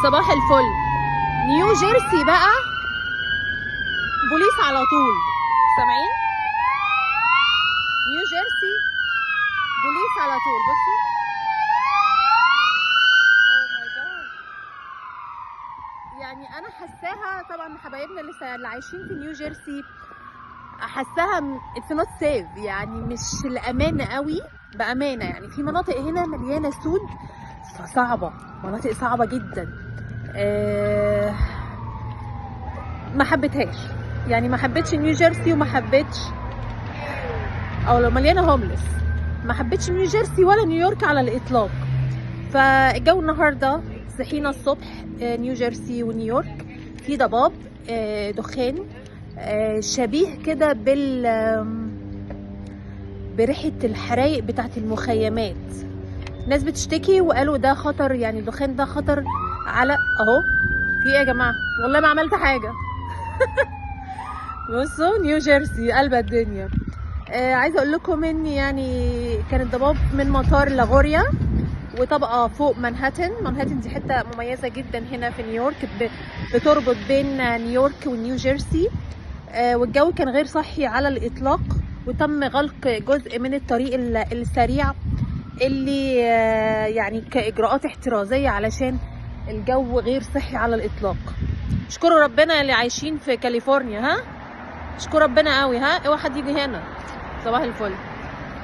صباح الفل. نيو جيرسي بقى بوليس على طول، سامعين؟ نيو جيرسي بوليس على طول. بصوا يعني انا حاساها طبعا حبايبنا اللي عايشين في نيو جيرسي، حاساها اتس نوت سيف، يعني مش الامانه قوي بامانه. يعني في مناطق هنا مليانه سود فصعبه، مناطق صعبه جدا. ما حبيتهاش، يعني ما حبيتش نيو جيرسي وما حبيتش، او لو مليانه هوملس ما حبيتش نيو جيرسي ولا نيويورك على الاطلاق. فالجو النهارده صحينا الصبح نيو جيرسي ونيويورك في ضباب، دخان شبيه كده بريحه الحرايق بتاعت المخيمات. ناس بتشتكي وقالوا ده خطر، يعني الدخان ده خطر على اهو. في ايه يا جماعه؟ والله ما عملت حاجه. بصوا نيو جيرسي قلب الدنيا. عايزه اقول لكم ان يعني كان الضباب من مطار لاغوريا وطبقه فوق مانهاتن دي حته مميزه جدا هنا في نيويورك، بتربط بين نيويورك ونيو جيرسي. والجو كان غير صحي على الاطلاق، وتم غلق جزء من الطريق السريع اللي يعني كاجراءات احترازيه علشان الجو غير صحي على الاطلاق. اشكروا ربنا اللي عايشين في كاليفورنيا، ها اشكروا ربنا قوي، ها اوعى حد يجي هنا. صباح الفل.